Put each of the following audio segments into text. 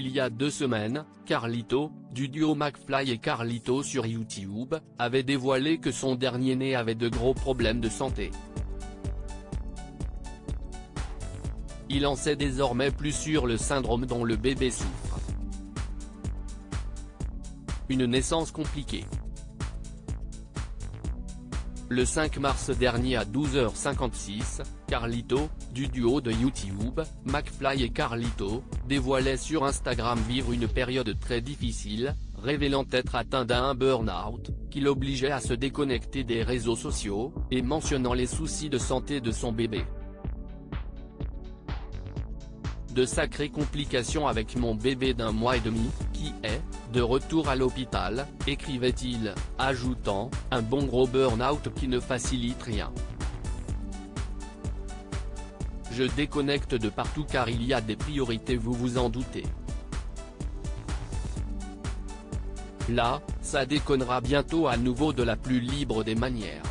Il y a 2 semaines, Carlito, du duo McFly et Carlito sur YouTube, avait dévoilé que son dernier-né avait de gros problèmes de santé. Il en sait désormais plus sur le syndrome dont le bébé souffre. Une naissance compliquée. Le 5 mars dernier à 12h56, Carlito, du duo de YouTube, McFly et Carlito, dévoilait sur Instagram vivre une période très difficile, révélant être atteint d'un burn-out, qui l'obligeait à se déconnecter des réseaux sociaux, et mentionnant les soucis de santé de son bébé. De sacrées complications avec mon bébé d'1 mois et demi, qui est, de retour à l'hôpital, écrivait-il, ajoutant, un bon gros burn-out qui ne facilite rien. Je déconnecte de partout car il y a des priorités, vous vous en doutez. Là, ça déconnera bientôt à nouveau de la plus libre des manières.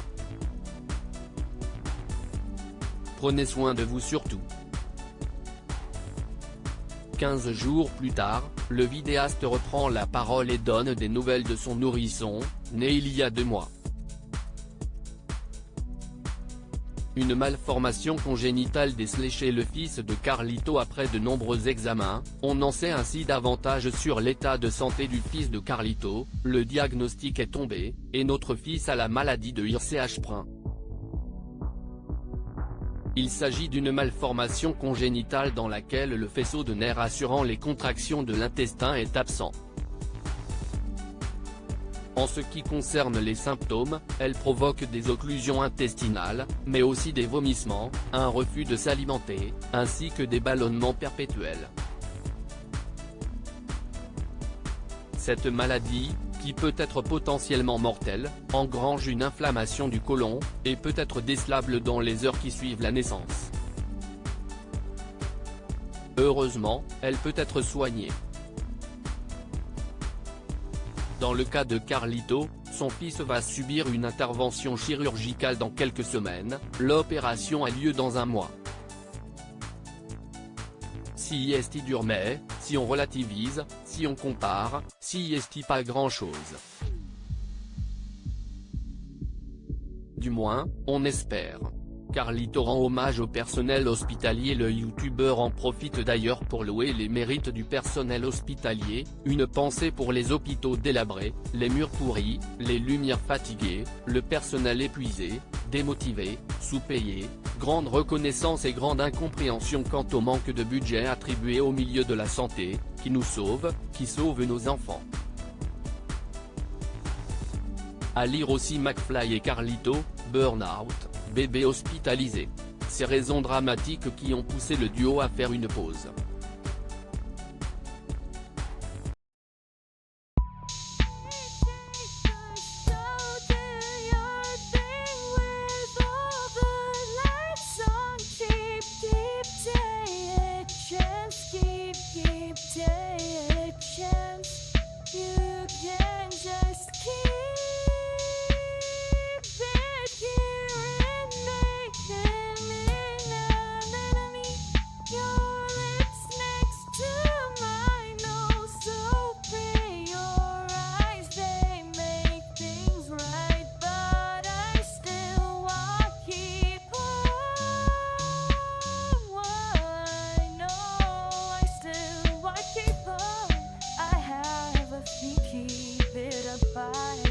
Prenez soin de vous surtout. 15 jours plus tard, le vidéaste reprend la parole et donne des nouvelles de son nourrisson, né il y a 2 mois. Une malformation congénitale décelée chez le fils de Carlito après de nombreux examens, on en sait ainsi davantage sur l'état de santé du fils de Carlito, le diagnostic est tombé, et notre fils a la maladie de Hirschsprung. Il s'agit d'une malformation congénitale dans laquelle le faisceau de nerfs assurant les contractions de l'intestin est absent. En ce qui concerne les symptômes, elle provoque des occlusions intestinales, mais aussi des vomissements, un refus de s'alimenter, ainsi que des ballonnements perpétuels. Cette maladie, qui peut être potentiellement mortelle, engrange une inflammation du côlon, et peut être décelable dans les heures qui suivent la naissance. Heureusement, elle peut être soignée. Dans le cas de Carlito, son fils va subir une intervention chirurgicale dans quelques semaines, l'opération a lieu dans 1 mois. Si est dur mais, si on relativise, si on compare, si est pas grand-chose. Du moins, on espère. Carlito rend hommage au personnel hospitalier. Le youtubeur en profite d'ailleurs pour louer les mérites du personnel hospitalier, une pensée pour les hôpitaux délabrés, les murs pourris, les lumières fatiguées, le personnel épuisé, démotivé, sous-payé, grande reconnaissance et grande incompréhension quant au manque de budget attribué au milieu de la santé, qui nous sauve, qui sauve nos enfants. À lire aussi McFly et Carlito, burn-out, bébé hospitalisé. Ces raisons dramatiques qui ont poussé le duo à faire une pause. Keep it up.